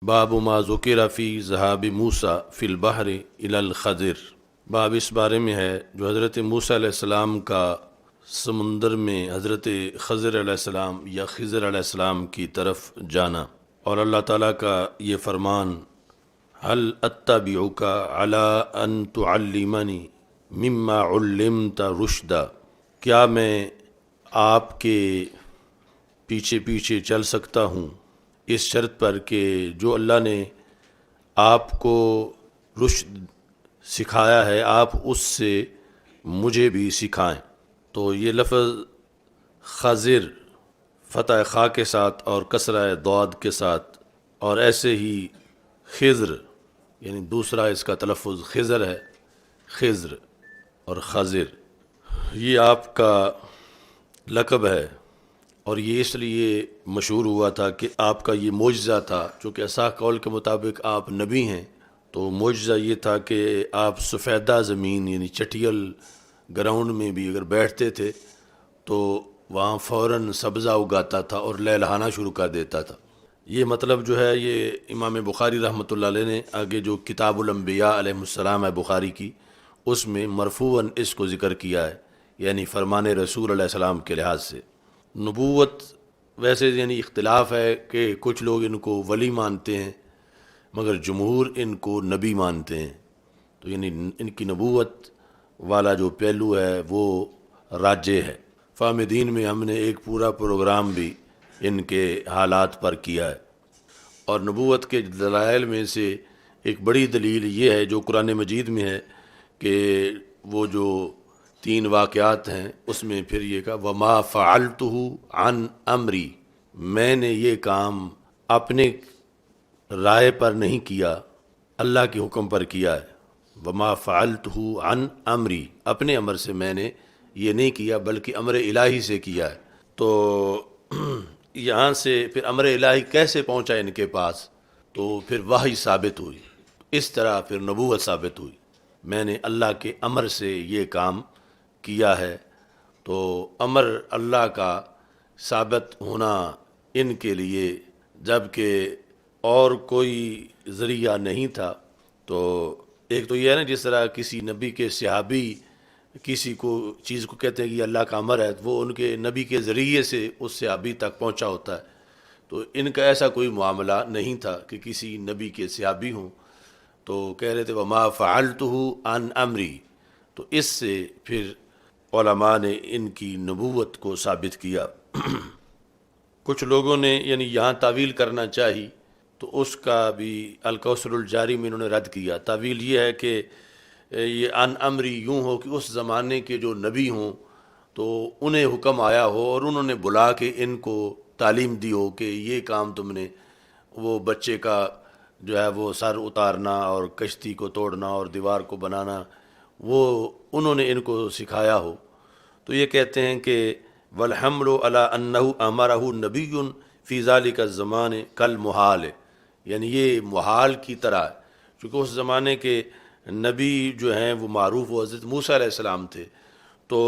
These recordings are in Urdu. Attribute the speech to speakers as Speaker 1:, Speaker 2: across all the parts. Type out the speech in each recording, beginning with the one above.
Speaker 1: باب ما ذکر فی ذہاب موسیٰ فی البحر الی الخضر۔ باب اس بارے میں ہے جو حضرت موسیٰ علیہ السلام کا سمندر میں حضرت خضر علیہ السلام یا خضر علیہ السلام کی طرف جانا، اور اللہ تعالیٰ کا یہ فرمان هل اتبعک علی ان تعلمنی مما علمت رشدا، کیا میں آپ کے پیچھے پیچھے چل سکتا ہوں اس شرط پر کہ جو اللہ نے آپ کو رشد سکھایا ہے آپ اس سے مجھے بھی سکھائیں۔ تو یہ لفظ خضر فتح خا کے ساتھ اور کسرہ ضاد کے ساتھ، اور ایسے ہی خضر یعنی دوسرا اس کا تلفظ خضر ہے، خضر اور خضر، یہ آپ کا لقب ہے، اور یہ اس لیے مشہور ہوا تھا کہ آپ کا یہ معجزہ تھا، چونکہ اصح قول کے مطابق آپ نبی ہیں، تو معجزہ یہ تھا کہ آپ سفیدہ زمین یعنی چٹیل گراؤنڈ میں بھی اگر بیٹھتے تھے تو وہاں فوراً سبزہ اگاتا تھا اور لہلہانا شروع کر دیتا تھا۔ یہ مطلب جو ہے یہ امام بخاری رحمۃ اللہ علیہ نے آگے جو کتاب الانبیاء علیہ السلام ہے بخاری کی، اس میں مرفوعاً اس کو ذکر کیا ہے، یعنی فرمان رسول علیہ السلام کے لحاظ سے۔ نبوت ویسے یعنی اختلاف ہے کہ کچھ لوگ ان کو ولی مانتے ہیں مگر جمہور ان کو نبی مانتے ہیں، تو یعنی ان کی نبوت والا جو پہلو ہے وہ راجح ہے۔ فہم دین میں ہم نے ایک پورا پروگرام بھی ان کے حالات پر کیا ہے، اور نبوت کے دلائل میں سے ایک بڑی دلیل یہ ہے جو قرآن مجید میں ہے کہ وہ جو 3 واقعات ہیں اس میں پھر یہ کہا وما فعلتہ عن امری، میں نے یہ کام اپنے رائے پر نہیں کیا، اللہ کے حکم پر کیا ہے۔ وما فعلتہ عن امری، اپنے امر سے میں نے یہ نہیں کیا بلکہ امر الہی سے کیا ہے۔ تو یہاں سے پھر امر الہی کیسے پہنچا ان کے پاس، تو پھر وحی ثابت ہوئی، اس طرح پھر نبوت ثابت ہوئی، میں نے اللہ کے امر سے یہ کام کیا ہے۔ تو امر اللہ کا ثابت ہونا ان کے لیے جب کہ اور کوئی ذریعہ نہیں تھا، تو ایک تو یہ ہے نا جس طرح کسی نبی کے صحابی کسی کو چیز کو کہتے ہیں کہ یہ اللہ کا امر ہے، وہ ان کے نبی کے ذریعے سے اس صحابی تک پہنچا ہوتا ہے، تو ان کا ایسا کوئی معاملہ نہیں تھا کہ کسی نبی کے صحابی ہوں، تو کہہ رہے تھے وما فعلتہ عن امری، تو اس سے پھر علماء نے ان کی نبوت کو ثابت کیا۔ کچھ لوگوں نے یعنی یہاں تعویل کرنا چاہی تو اس کا بھی الکوثر الجاری میں انہوں نے رد کیا۔ تعویل یہ ہے کہ یہ عن امری یوں ہو کہ اس زمانے کے جو نبی ہوں تو انہیں حکم آیا ہو اور انہوں نے بلا کے ان کو تعلیم دی ہو کہ یہ کام تم نے، وہ بچے کا جو ہے وہ سر اتارنا اور کشتی کو توڑنا اور دیوار کو بنانا، وہ انہوں نے ان کو سکھایا ہو، تو یہ کہتے ہیں کہ والحمل علی انہ امرہ نبی فی ذلک الزمان کالمحال، یعنی یہ محال کی طرح ہے، چونکہ اس زمانے کے نبی جو ہیں وہ معروف و حضرت موسیٰ علیہ السلام تھے، تو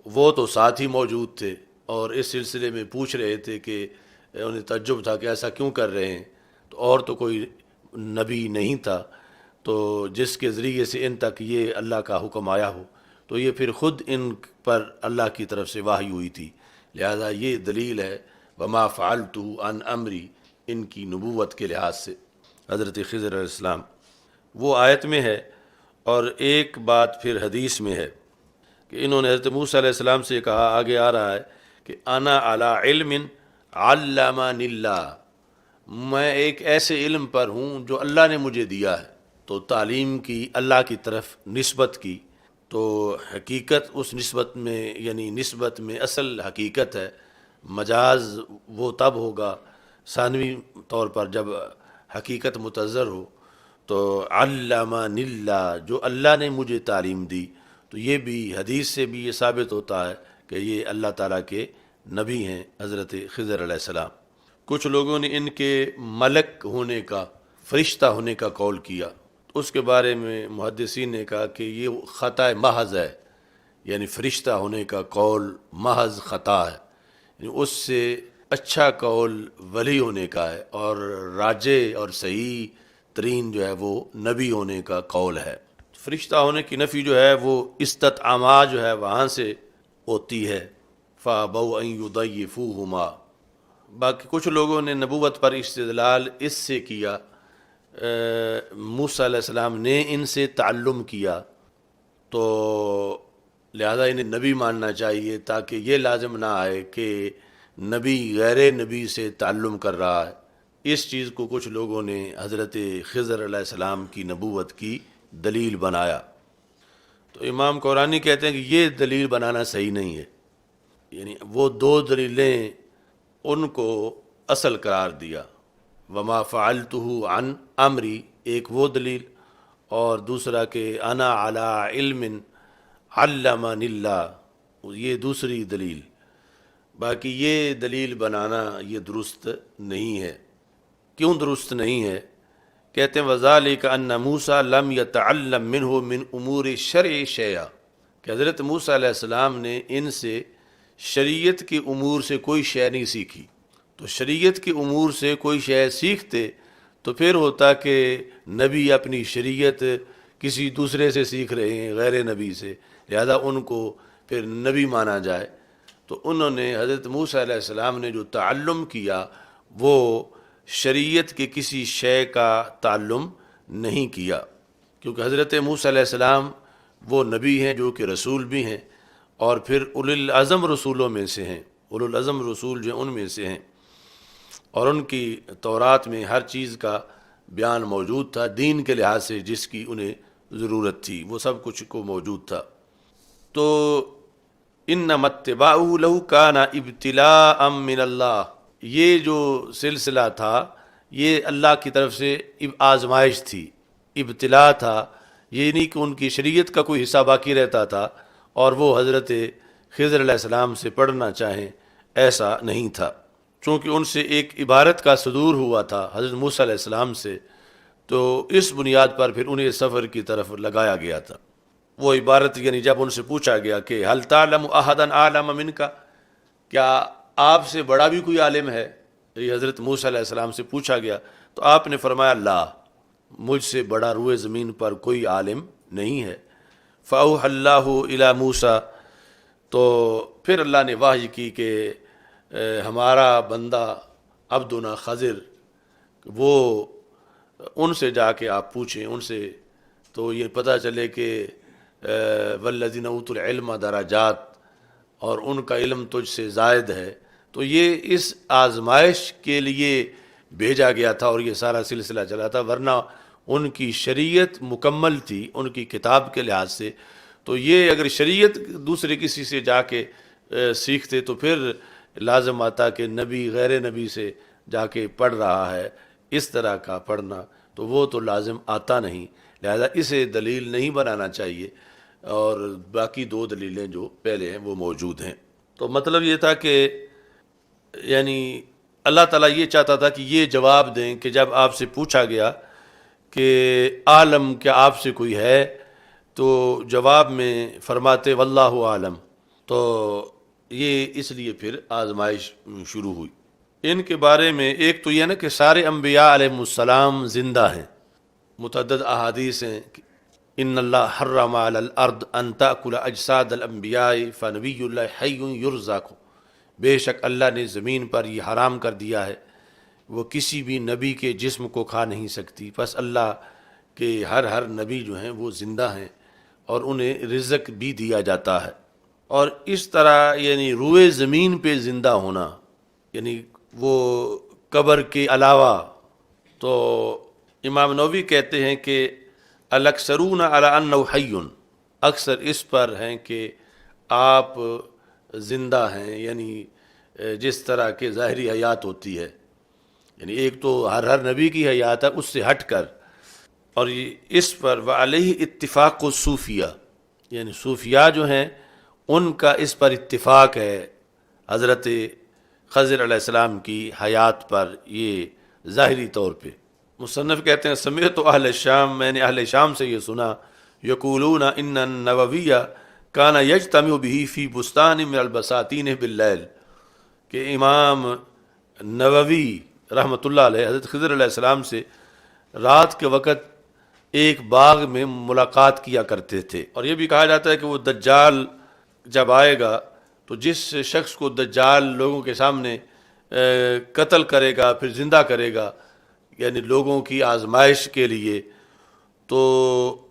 Speaker 1: وہ تو ساتھ ہی موجود تھے اور اس سلسلے میں پوچھ رہے تھے کہ انہیں تعجب تھا کہ ایسا کیوں کر رہے ہیں، تو اور تو کوئی نبی نہیں تھا تو جس کے ذریعے سے ان تک یہ اللہ کا حکم آیا ہو، تو یہ پھر خود ان پر اللہ کی طرف سے وحی ہوئی تھی، لہذا یہ دلیل ہے وما فعلتہ عن امری ان کی نبوت کے لحاظ سے حضرت خضر علیہ السلام۔ وہ آیت میں ہے، اور ایک بات پھر حدیث میں ہے کہ انہوں نے حضرت موسیٰ علیہ السلام سے کہا، آگے آ رہا ہے کہ انا علی علم علمنی اللہ، میں ایک ایسے علم پر ہوں جو اللہ نے مجھے دیا ہے، تو تعلیم کی اللہ کی طرف نسبت کی، تو حقیقت اس نسبت میں یعنی نسبت میں اصل حقیقت ہے، مجاز وہ تب ہوگا ثانوی طور پر جب حقیقت متظر ہو، تو علمنی اللہ، جو اللہ نے مجھے تعلیم دی، تو یہ بھی حدیث سے بھی یہ ثابت ہوتا ہے کہ یہ اللہ تعالیٰ کے نبی ہیں حضرت خضر علیہ السلام۔ کچھ لوگوں نے ان کے ملک ہونے کا، فرشتہ ہونے کا قول کیا، اس کے بارے میں محدثین نے کہا کہ یہ خطا محض ہے، یعنی فرشتہ ہونے کا قول محض خطا ہے، یعنی اس سے اچھا قول ولی ہونے کا ہے، اور راجع اور صحیح ترین جو ہے وہ نبی ہونے کا قول ہے۔ فرشتہ ہونے کی نفی جو ہے وہ استطعما جو ہے وہاں سے ہوتی ہے، فَأَبَوْا أَن يُضَيِّفُوهُمَا۔ باقی کچھ لوگوں نے نبوت پر استدلال اس سے کیا، موسیٰ علیہ السلام نے ان سے تعلم کیا تو لہذا انہیں نبی ماننا چاہیے، تاکہ یہ لازم نہ آئے کہ نبی غیر نبی سے تعلم کر رہا ہے۔ اس چیز کو کچھ لوگوں نے حضرت خضر علیہ السلام کی نبوت کی دلیل بنایا۔ تو امام قرآنی کہتے ہیں کہ یہ دلیل بنانا صحیح نہیں ہے، یعنی وہ دو دلیلیں ان کو اصل قرار دیا، وما فعلتہ عن امری ایک وہ دلیل، اور دوسرا کہ انا علی علم علمنی اللہ یہ دوسری دلیل۔ باقی یہ دلیل بنانا یہ درست نہیں ہے۔ کیوں درست نہیں ہے؟ کہتے ہیں وَذَلِكَ أَنَّ مُوسَى لَمْ يَتَعَلَّمْ مِنْهُ مِنْ أُمُورِ الشَّرْعِ شَيْئًا، کہ حضرت موسیٰ علیہ السلام نے ان سے شریعت کے امور سے کوئی شے نہیں سیکھی۔ تو شریعت کے امور سے کوئی شے سیکھتے تو پھر ہوتا کہ نبی اپنی شریعت کسی دوسرے سے سیکھ رہے ہیں غیر نبی سے، لہذا ان کو پھر نبی مانا جائے۔ تو انہوں نے حضرت موسیٰ علیہ السلام نے جو تعلم کیا وہ شریعت کے کسی شے کا تعلم نہیں کیا، کیونکہ حضرت موسیٰ علیہ السلام وہ نبی ہیں جو کہ رسول بھی ہیں، اور پھر اولو العزم رسولوں میں سے ہیں، اولو العزم رسول جو ان میں سے ہیں، اور ان کی تورات میں ہر چیز کا بیان موجود تھا، دین کے لحاظ سے جس کی انہیں ضرورت تھی وہ سب کچھ کو موجود تھا۔ تو انما اتباعہ لہ کان ابتلاء من اللہ، یہ جو سلسلہ تھا یہ اللہ کی طرف سے آزمائش تھی، ابتلاء تھا، یہ نہیں کہ ان کی شریعت کا کوئی حصہ باقی رہتا تھا اور وہ حضرت خضر علیہ السلام سے پڑھنا چاہیں، ایسا نہیں تھا۔ چونکہ ان سے ایک عبارت کا صدور ہوا تھا حضرت موسیٰ علیہ السلام سے، تو اس بنیاد پر پھر انہیں سفر کی طرف لگایا گیا تھا۔ وہ عبارت یعنی جب ان سے پوچھا گیا کہ حل تعلم احدا اعلم منک، کیا آپ سے بڑا بھی کوئی عالم ہے؟ یہ حضرت موسیٰ علیہ السلام سے پوچھا گیا تو آپ نے فرمایا لا، مجھ سے بڑا روئے زمین پر کوئی عالم نہیں ہے۔ فأوحى اللہ الی موسیٰ، تو پھر اللہ نے وحی کی کہ ہمارا بندہ عبدنا خضر، وہ ان سے جا کے آپ پوچھیں ان سے، تو یہ پتہ چلے کہ والذین اوتوا العلم درجات، اور ان کا علم تجھ سے زائد ہے۔ تو یہ اس آزمائش کے لیے بھیجا گیا تھا اور یہ سارا سلسلہ چلا تھا، ورنہ ان کی شریعت مکمل تھی ان کی کتاب کے لحاظ سے۔ تو یہ اگر شریعت دوسرے کسی سے جا کے سیکھتے تو پھر لازم آتا کہ نبی غیر نبی سے جا کے پڑھ رہا ہے، اس طرح کا پڑھنا تو وہ تو لازم آتا نہیں، لہذا اسے دلیل نہیں بنانا چاہیے، اور باقی دو دلیلیں جو پہلے ہیں وہ موجود ہیں۔ تو مطلب یہ تھا کہ یعنی اللہ تعالیٰ یہ چاہتا تھا کہ یہ جواب دیں کہ جب آپ سے پوچھا گیا کہ عالم کیا آپ سے کوئی ہے، تو جواب میں فرماتے واللہ عالم، تو یہ اس لیے پھر آزمائش شروع ہوئی۔ ان کے بارے میں ایک تو یہ نا کہ سارے انبیاء علیہ السلام زندہ ہیں، متعدد احادیث ہیں، ان اللہ حرم علی الارض ان تاکل اجساد الانبیاء فنبی اللہ حی یرزق، بے شک اللہ نے زمین پر یہ حرام کر دیا ہے وہ کسی بھی نبی کے جسم کو کھا نہیں سکتی، پس اللہ کے ہر نبی جو ہیں وہ زندہ ہیں اور انہیں رزق بھی دیا جاتا ہے۔ اور اس طرح یعنی روئے زمین پہ زندہ ہونا، یعنی وہ قبر کے علاوہ، تو امام نووی کہتے ہیں کہ الاکثرون علی انہ حی، اکثر اس پر ہیں کہ آپ زندہ ہیں، یعنی جس طرح کے ظاہری حیات ہوتی ہے، یعنی ایک تو ہر نبی کی حیات ہے اس سے ہٹ کر، اور اس پر وعلیہ اتفاق الصوفیہ، یعنی صوفیاء جو ہیں ان کا اس پر اتفاق ہے حضرت خضر علیہ السلام کی حیات پر، یہ ظاہری طور پہ۔ مصنف کہتے ہیں سمعت اہل شام، میں نے اہل شام سے یہ سنا، یقولون ان النووی کان یجتمع به فی بستان من البساتین باللیل، کہ امام نووی رحمۃ اللہ علیہ حضرت خضر علیہ السلام سے رات کے وقت ایک باغ میں ملاقات کیا کرتے تھے، اور یہ بھی کہا جاتا ہے کہ وہ دجال جب آئے گا تو جس شخص کو دجال لوگوں کے سامنے قتل کرے گا پھر زندہ کرے گا، یعنی لوگوں کی آزمائش کے لیے، تو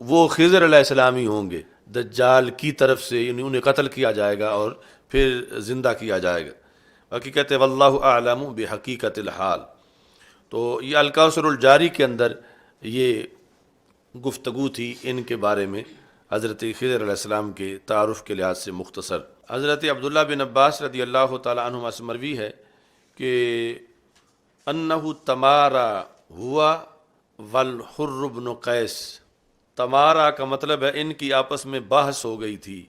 Speaker 1: وہ خضر علیہ السلام ہی ہوں گے۔ دجال کی طرف سے یعنی انہیں قتل کیا جائے گا اور پھر زندہ کیا جائے گا۔ باقی کہتے ہیں واللہ اعلم بحقیقت الحال۔ تو یہ الکوثر الجاری کے اندر یہ گفتگو تھی ان کے بارے میں، حضرت خضر علیہ السلام کے تعارف کے لحاظ سے مختصر۔ حضرت عبداللہ بن عباس رضی اللہ تعالی عنہما سے مروی ہے کہ انہ تمارا ہوا والحر بن قیس، تمارا کا مطلب ہے ان کی آپس میں بحث ہو گئی تھی،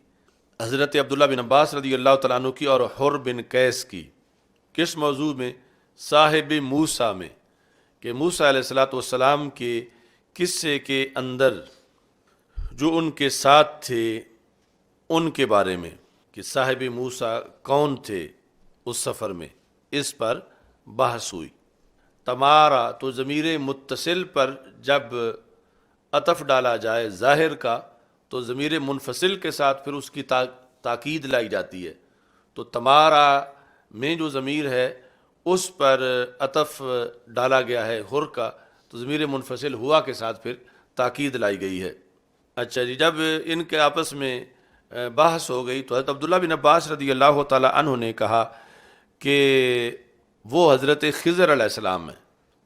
Speaker 1: حضرت عبداللہ بن عباس رضی اللہ تعالیٰ عنہ کی اور حر بن قیس کی۔ کس موضوع میں؟ صاحب موسیٰ میں، کہ موسیٰ علیہ السلام کے قصے کے اندر جو ان کے ساتھ تھے ان کے بارے میں، کہ صاحب موسیٰ کون تھے اس سفر میں، اس پر بحث ہوئی۔ تمارا تو ضمیر متصل پر جب عطف ڈالا جائے ظاہر کا تو ضمیر منفصل کے ساتھ پھر اس کی تاکید لائی جاتی ہے، تو تمارا میں جو ضمیر ہے اس پر عطف ڈالا گیا ہے حر کا، تو ضمیر منفصل ہوا کے ساتھ پھر تاکید لائی گئی ہے۔ اچھا جی، جب ان کے آپس میں بحث ہو گئی تو حضرت عبداللہ بن عباس رضی اللہ تعالی عنہ نے کہا کہ وہ حضرت خضر علیہ السلام ہیں،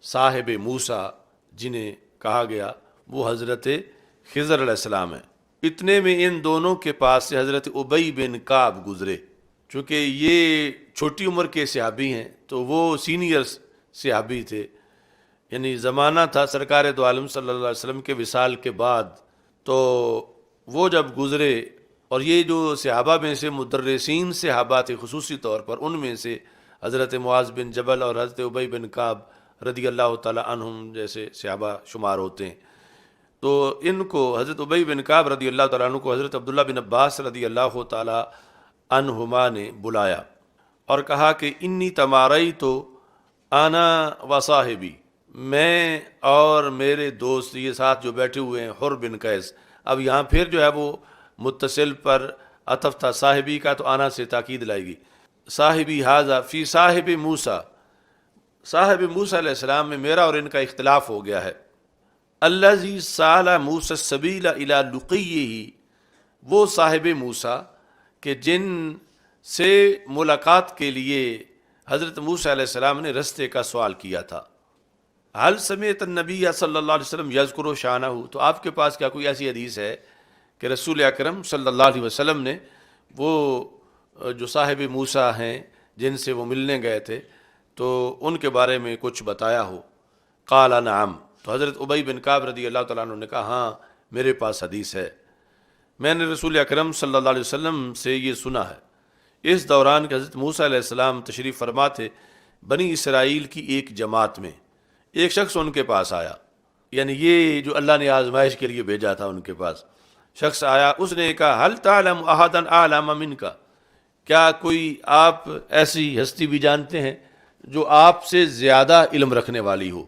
Speaker 1: صاحب موسیٰ جنہیں کہا گیا وہ حضرت خضر علیہ السلام ہیں۔ اتنے میں ان دونوں کے پاس سے حضرت ابی بن کعب گزرے، چونکہ یہ چھوٹی عمر کے صحابی ہیں تو وہ سینئر صحابی تھے، یعنی زمانہ تھا سرکار دو عالم صلی اللہ علیہ وسلم کے وصال کے بعد، تو وہ جب گزرے، اور یہ جو صحابہ میں سے مدرسین صحابہ تھے خصوصی طور پر، ان میں سے حضرت معاذ بن جبل اور حضرت ابی بن کعب رضی اللہ تعالی عنہم جیسے صحابہ شمار ہوتے ہیں، تو ان کو حضرت ابی بن کعب رضی اللہ تعالیٰ عنہ کو حضرت عبداللہ بن عباس رضی اللہ تعالیٰ عنہما نے بلایا اور کہا کہ انی تمارائی تو انا و صاحبی، میں اور میرے دوست یہ ساتھ جو بیٹھے ہوئے ہیں حر بن قیس، اب یہاں پھر جو ہے وہ متصل پر عطف تھا صاحبی کا تو آنا سے تاکید لائے گی، صاحبی ھذا فی صاحب موسیٰ، صاحب موسیٰ علیہ السلام میں میرا اور ان کا اختلاف ہو گیا ہے۔ الذی سال موسیٰ السبیل الی لقیہ، وہ صاحب موسیٰ کہ جن سے ملاقات کے لیے حضرت موسیٰ علیہ السلام نے رستے کا سوال کیا تھا۔ حل سمعت النبی صلی اللہ علیہ وسلم یذکر شانہ، تو آپ کے پاس کیا کوئی ایسی حدیث ہے کہ رسول اکرم صلی اللہ علیہ وسلم نے وہ جو صاحب موسیٰ ہیں جن سے وہ ملنے گئے تھے تو ان کے بارے میں کچھ بتایا ہو؟ قال نعم، تو حضرت ابی بن کعب رضی اللہ تعالیٰ عنہ نے کہا ہاں میرے پاس حدیث ہے، میں نے رسول اکرم صلی اللہ علیہ وسلم سے یہ سنا ہے۔ اس دوران کہ حضرت موسیٰ علیہ السلام تشریف فرما تھے، بنی اسرائیل کی ایک جماعت میں ایک شخص ان کے پاس آیا، یعنی یہ جو اللہ نے آزمائش کے لیے بھیجا تھا ان کے پاس شخص آیا، اس نے کہا حل تعلم احدا اعلم منک، کیا کوئی آپ ایسی ہستی بھی جانتے ہیں جو آپ سے زیادہ علم رکھنے والی ہو؟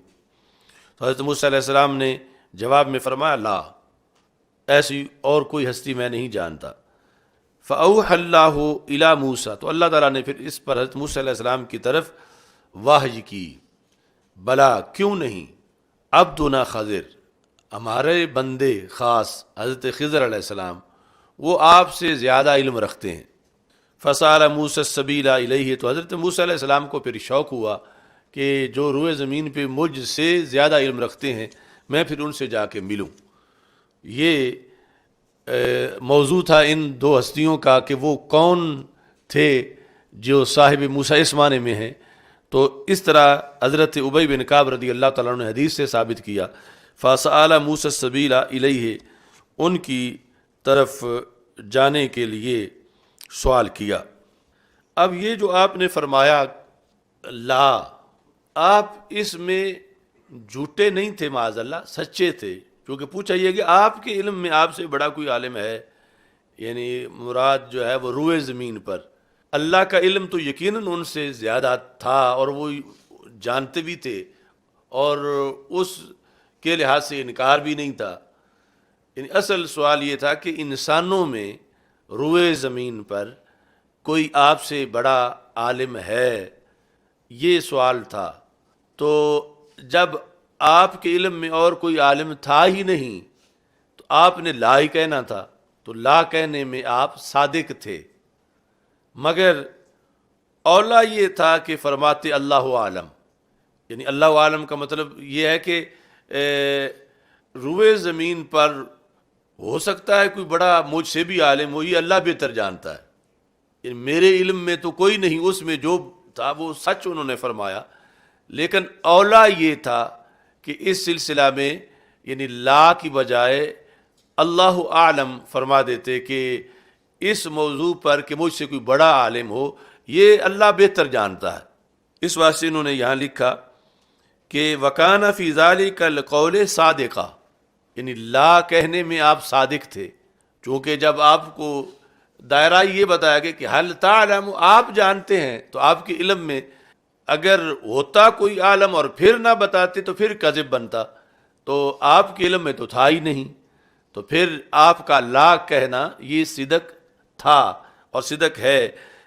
Speaker 1: تو حضرت موسیٰ علیہ السلام نے جواب میں فرمایا لا، ایسی اور کوئی ہستی میں نہیں جانتا۔ فأوحى اللہ الی موسیٰ، تو اللہ تعالیٰ نے پھر اس پر حضرت موسیٰ علیہ السلام کی طرف وحی کی، بلا کیوں نہیں، عبدنا خضر، ہمارے بندے خاص حضرت خضر علیہ السلام وہ آپ سے زیادہ علم رکھتے ہیں۔ فسال موسیٰ السبیل الیہ، تو حضرت موسیٰ علیہ السلام کو پھر شوق ہوا کہ جو روئے زمین پہ مجھ سے زیادہ علم رکھتے ہیں میں پھر ان سے جا کے ملوں۔ یہ موضوع تھا ان دو ہستیوں کا کہ وہ کون تھے جو صاحب موسیٰ اس معنی میں ہیں، تو اس طرح حضرت ابی بن کعب رضی اللہ تعالیٰ عنہ نے حدیث سے ثابت کیا۔ فسأل موسیٰ السبیل الیہ، ان کی طرف جانے کے لیے سوال کیا۔ اب یہ جو آپ نے فرمایا لا، آپ اس میں جھوٹے نہیں تھے، معاذ اللہ سچے تھے، کیونکہ پوچھا یہ کہ آپ کے علم میں آپ سے بڑا کوئی عالم ہے، یعنی مراد جو ہے وہ روئے زمین پر، اللہ کا علم تو یقیناً ان سے زیادہ تھا اور وہ جانتے بھی تھے، اور اس کے لحاظ سے انکار بھی نہیں تھا۔ یعنی اصل سوال یہ تھا کہ انسانوں میں روئے زمین پر کوئی آپ سے بڑا عالم ہے، یہ سوال تھا۔ تو جب آپ کے علم میں اور کوئی عالم تھا ہی نہیں تو آپ نے لا ہی کہنا تھا، تو لا کہنے میں آپ صادق تھے، مگر اولا یہ تھا کہ فرماتے اللہ عالم۔ یعنی اللہ عالم کا مطلب یہ ہے کہ روئے زمین پر ہو سکتا ہے کوئی بڑا مجھ سے بھی عالم ہو، یہ اللہ بہتر جانتا ہے، یعنی میرے علم میں تو کوئی نہیں، اس میں جو تھا وہ سچ انہوں نے فرمایا۔ لیکن اولا یہ تھا کہ اس سلسلہ میں یعنی لا کی بجائے اللہ عالم فرما دیتے کہ اس موضوع پر کہ مجھ سے کوئی بڑا عالم ہو یہ اللہ بہتر جانتا ہے۔ اس واسطے انہوں نے یہاں لکھا کہ وَكَانَ فِي ذَلِكَ الْقَوْلِ صَادِقًا، یعنی لا کہنے میں آپ صادق تھے، چونکہ جب آپ کو دائرہ یہ بتایا گیا کہ حل تعلم، آپ جانتے ہیں، تو آپ کے علم میں اگر ہوتا کوئی عالم اور پھر نہ بتاتے تو پھر کذب بنتا، تو آپ کے علم میں تو تھا ہی نہیں، تو پھر آپ کا لا کہنا یہ صدق تھا اور صدق ہے۔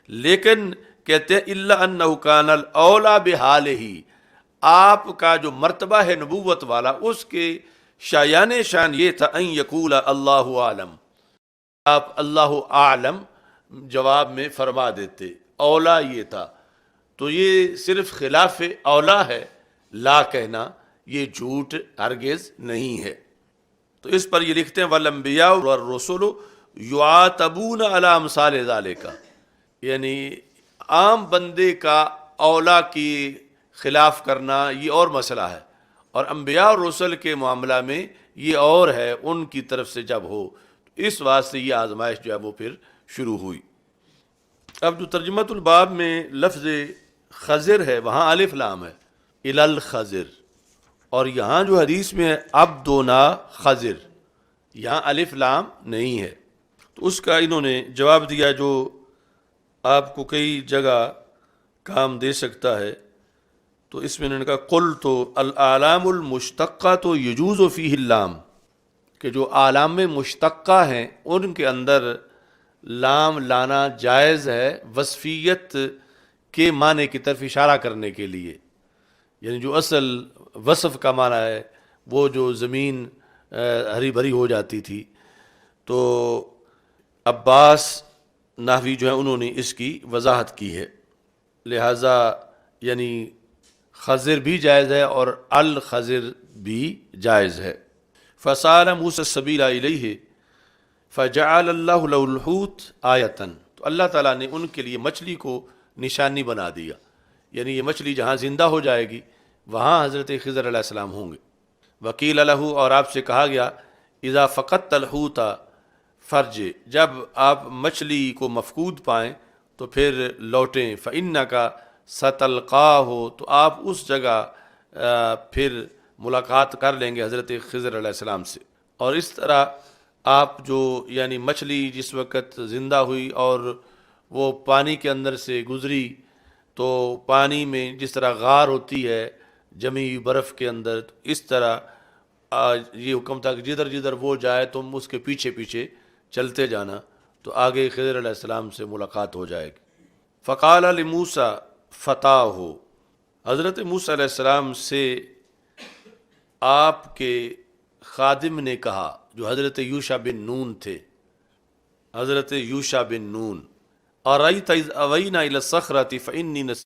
Speaker 1: لیکن کہتے ہیں الا انہ کان الاولی بحالہ، آپ کا جو مرتبہ ہے نبوت والا اس کے شایان شان یہ تھا ان یقول اللہ عالم، آپ اللہ عالم جواب میں فرما دیتے، اولا یہ تھا۔ تو یہ صرف خلاف اولا ہے، لا کہنا یہ جھوٹ ہرگز نہیں ہے۔ تو اس پر یہ لکھتے ہیں والانبیاء والرسل یعاتبون علی امثال ذالک، یعنی عام بندے کا اولا کی خلاف کرنا یہ اور مسئلہ ہے، اور انبیاء اور رسل کے معاملہ میں یہ اور ہے، ان کی طرف سے جب ہو، اس واسطے یہ آزمائش جو ہے وہ پھر شروع ہوئی۔ اب جو ترجمۃ الباب میں لفظ خضر ہے وہاں الف لام ہے، الی الخضر، اور یہاں جو حدیث میں ہے عبدنا خضر، یہاں الف لام نہیں ہے۔ تو اس کا انہوں نے جواب دیا جو آپ کو کئی جگہ کام دے سکتا ہے۔ تو اس میں انہوں نے کہا قلت الاعلام المشتقہ تو یجوز فیہ اللام، کہ جو اعلام مشتقہ ہیں ان کے اندر لام لانا جائز ہے وصفیت کے معنی کی طرف اشارہ کرنے کے لیے، یعنی جو اصل وصف کا معنی ہے وہ جو زمین ہری بھری ہو جاتی تھی، تو عباس نحوی جو ہے انہوں نے اس کی وضاحت کی ہے، لہٰذا یعنی خضر بھی جائز ہے اور الخضر بھی جائز ہے۔ فَسَأَلَ مُوسَى السَّبِيلَ إِلَيْهِ فَجَعَلَ اللَّهُ لَهُ الْحُوتَ آیَةً، تو اللہ تعالیٰ نے ان کے لیے مچھلی کو نشانی بنا دیا، یعنی یہ مچھلی جہاں زندہ ہو جائے گی وہاں حضرت خضر علیہ السلام ہوں گے۔ وَقِيلَ لَهُ، اور آپ سے کہا گیا اِذَا فَقَدْتَ الْحُوتَ فرج، جب آپ مچھلی کو مفقود پائیں تو پھر لوٹیں، فَإِنَّكَ سَتَلْقَاهُ، تو آپ اس جگہ پھر ملاقات کر لیں گے حضرت خضر علیہ السلام سے۔ اور اس طرح آپ جو یعنی مچھلی جس وقت زندہ ہوئی اور وہ پانی کے اندر سے گزری، تو پانی میں جس طرح غار ہوتی ہے جمی ہوئی برف کے اندر، تو اس طرح یہ حکم تھا کہ جدھر جدھر وہ جائے تم اس کے پیچھے پیچھے چلتے جانا، تو آگے خضر علیہ السلام سے ملاقات ہو جائے گی۔ فقال لموسیٰ فتاہ، حضرت موسیٰ علیہ السلام سے آپ کے خادم نے کہا، جو حضرت یوشع بن نون تھے، حضرت یوشع بن نون، أَرَأَيْتَ إِذْ أَوَيْنَا إِلَى الصَّخْرَةِ فَإِنِّي نَسِيتُ